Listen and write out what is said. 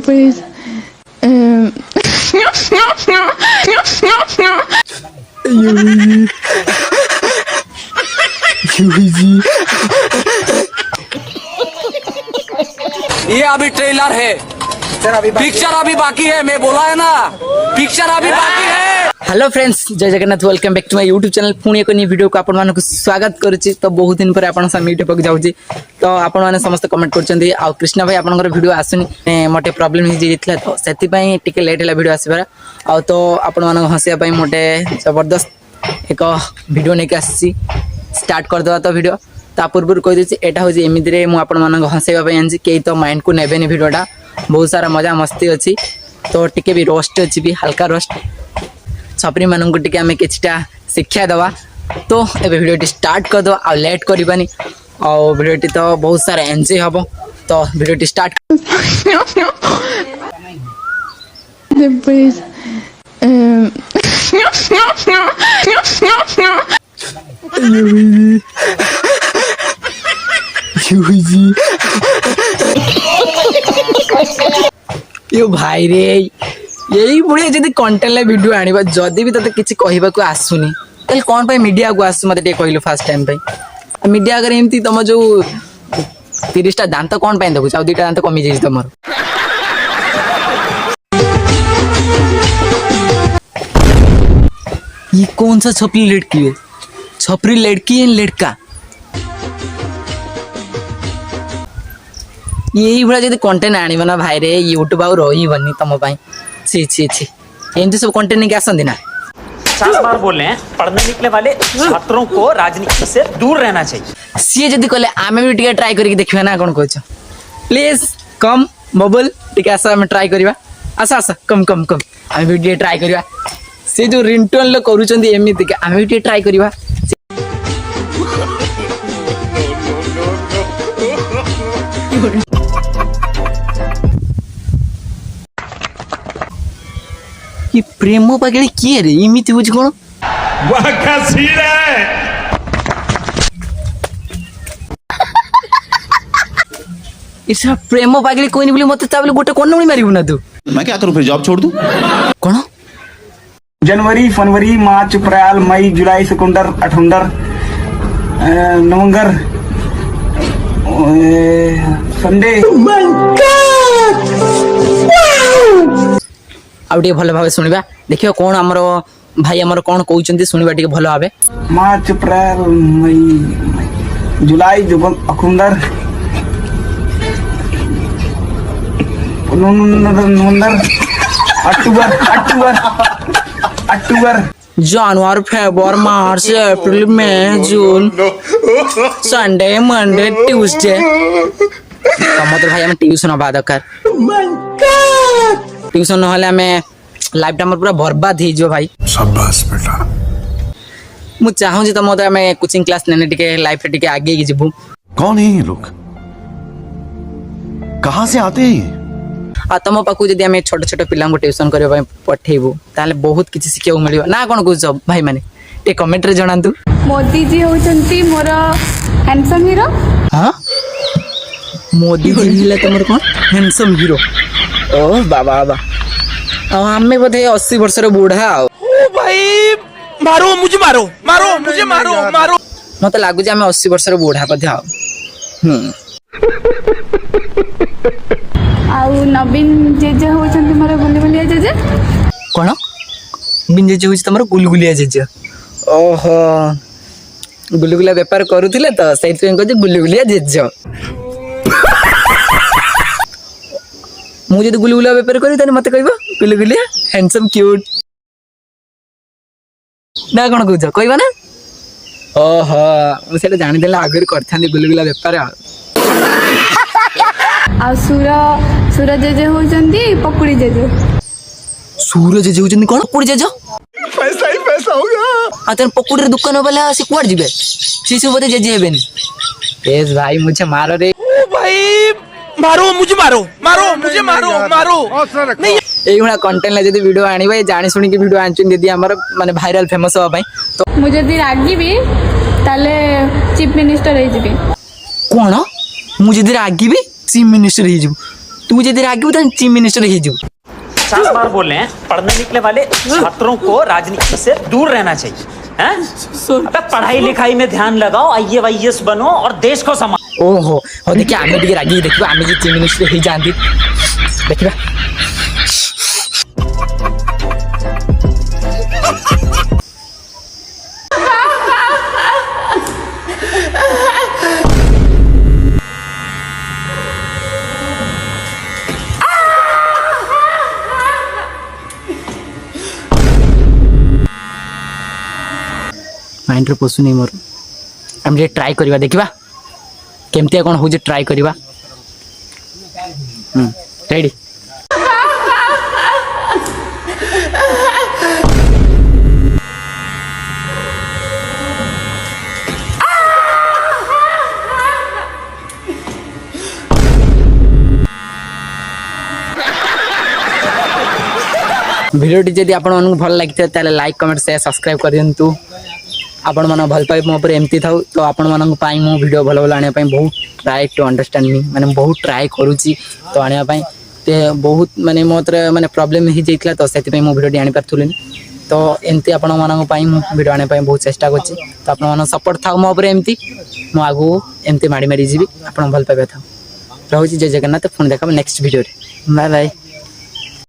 Pues, ये अभी trailer है, पिक्चर अभी बाकी है। मैं बोला है ना, पिक्चर अभी बाकी है। हेलो फ्रेंड्स, जय Jagannath, welcome back to my YouTube channel. पुणी एक न्यू वीडियो को आपण मानक स्वागत करुच्ची। तो बहुत दिन पर आपण मीट होक जाऊँगी। तो आपण मैंने समस्त कमेंट कर आ कृष्णा भाई आपंकर वीडियो आसुनी मोटे प्रॉब्लम हो जाता, तो से लेट है वीडियो आसबार। आ तो आपण मानक हंसाई मोटे जबरदस्त एक वीडियो नहीं आसी स्टार्ट करदे। तो वीडियो ता पूर्व कहीदे यहाँ हूँ एमती मुझे हंसाई आनी कई तो माइंड को नेबेनि वीडियोटा बहुत सारा मजा मस्ती अच्छी। तो टिके भी रोस्ट अच्छी भी हल्का रोस्ट छपरी मानू टिके आम किछटा शिक्षा दवा। तो ये वीडियो स्टार्ट करदे आ लेट करबानी। और वीडियो तो बहुत सारा एंजॉय हम। तो वीडियो स्टार्ट después, यो भाई रे यही बुढ़िया जब कंटेंट वीडियो आने जदि भी ते किसी कहवाक आसुनी तो कौन पे मीडिया को आसु मत कहलु फास्ट टाइम पे मीडिया अगर एमती तुम जो 30टा दांत कौन पे देखुच आ 2टा दांत कमी जाइए तुम। ये कौन सा छपरी लड़की है? छपरी लड़की है लड़का? यही भाई जब कंटेंट आने ना भाई रे यूट्यूब आउ रही तुम छी छी छी एमती सब कंटेंट नहीं आसती ना। 50 बार बोल रहे हैं, पढ़ने निकले वाले छात्रों को राजनीति से दूर रहना चाहिए। सी जब कहले आम भी टे ट्राई करके देखा ना कौन कह प्लीज कम बबल टे आस आम ट्राई करवा आस आस कम कम कम आम भी टे ट्राई करवा। सी जो रिंगटोन करुँच आम भी टे ट्राई करवा। ये प्रेम पागल किए रे इमिति बुझ कौन इसा प्रेम पागल कोई नहीं बोली मत गोटे कौन नहीं मारू ना तू। मैं क्या करूं फिर जॉब छोड़ दूं? कौन? जनवरी, फरवरी, मार्च, अप्रैल, मई, जुलाई, सितंबर, अक्टूबर, नवंबर, संडे। आउ टे भल भाव शुणा देखिए कौन आमर भाई आमर कौन कहते शुणा टे भल भाव। मार्च, अप्रैल, मई, जुलाई, अक्टूबर, नवंबर, अक्टूबर, अक्टूबर, अक्टूबर, जनवरी, फरवरी, मार्च, अप्रैल, मई, जून, संडे, मंडे, ट्यूसडे। मतलब भाई आम ट्यूशन हवा दरकार। ट्यूशन ना लाइफ टाइम पूरा बर्बाद हो भाई। शाबाश बेटा। मु चाहूँ तुम आम कोचिंग क्लास ने टिके लाइफ टिके आगे जीवु। कौन है ये लोग? कहाँ से आते हैं? आ तुम पाखु जब आम छोट छोट पिला ट्यूशन करने पठेबू ताले बहुत किसी शिक्षा मिल ना कौन कह भाई मैंने टे कमेंट रे जणातु। मोदी जी होचंती मोर हैंडसम हीरो। हाँ मोदी जी हिला तुमर कौन हैंडसम हीरो? ओ बाबा बाबा आमे बोधे 80 वर्षर बूढ़ा। ओ भाई मारो मुझे, मारो मारो मुझे, मारो मारो। मत लगुच आम 80 वर्षर बूढ़ा बोधे। आउ नवीन जेजे होचंती मोर गुलगुलिया जेजे। कौन बिन जेजे होची तुमर गुलगुलिया जेजे? ओहो गुलगुलिया व्यापार करुले तो से कह गुलगुलिया जेज। मुझे गुलगुलिया व्यापार करी मत कह गुलगुलिया हैंडसम क्यूट ना कौन कह कहबा ना? ओहो मुझे जानीदे आगे कर गुलगुलिया व्यापार। आ सूरज जेजे होचंती पकुड़ी जेजे। सूरज जेजे होचंती कौन? पकुड़ी जेजे पैसा ही पैसा होगा। आ तेन पकुड़ी दुकान वाला से कुआड़ जिबे सी सब बोधे जेजे हेबेनी। एस भाई मुझे मारो रे। ओ भाई मारो मुझे, मारो मारो मुझे, मारो मारो। नहीं ये कंटेंट जब वीडियो आने जानी शुणी वीडियो आनी दीदी आमर माने भाइराल फेमस हाँ तो मुझे यदि रागिबी ताले चीफ मिनिस्टर हो। कौन मुझे रागिबी चीफ मिनिस्टर ही जीव तू जदि रागिबू त चीफ मिनिस्टर ही जीव 50 बार बोले हैं पढ़ने निकले वाले छात्रों को राजनीति से दूर रहना चाहिए हैं? अबे पढ़ाई लिखाई में ध्यान लगाओ, IAS बनो और देश को संभालो। ओहो हो देखिए आमे टिके रागी देखिबा आमे जे चीफ मिनिस्टर ही जानती देखिबा माइंड रे पसु नहीं मोर हम जे ट्राई करबा देखिबा केमती कौन हो ट्राई करवा रेडी भिडियोटी जदि आपण मानक भल लगी ताले लाइक कमेंट शेयर सब्सक्राइब कर दिंतु आपण मन भल पाई मो एमती था तो आपण मानक पाई मो वीडियो भल भल आने बहुत ट्राई टू अंडरस्टैंड मी माने बहुत ट्राई करूची तो आने पाई ते बहुत माने मोतर माने प्रॉब्लम ही जाइतला तो सेति मो वीडियो आनी पारथुलिन तो एमती आपण मानक पाई मो वीडियो आने पाई बहुत चेष्टा करछि तो आपण मन सपोर्ट था मो ऊपर एमती मो आगु एमती माडी मारी जीवी आपण भल पाइबा था रहउची जय जगन्नाथ फोन देखा नेक्स्ट वीडियो रे बाय बाय।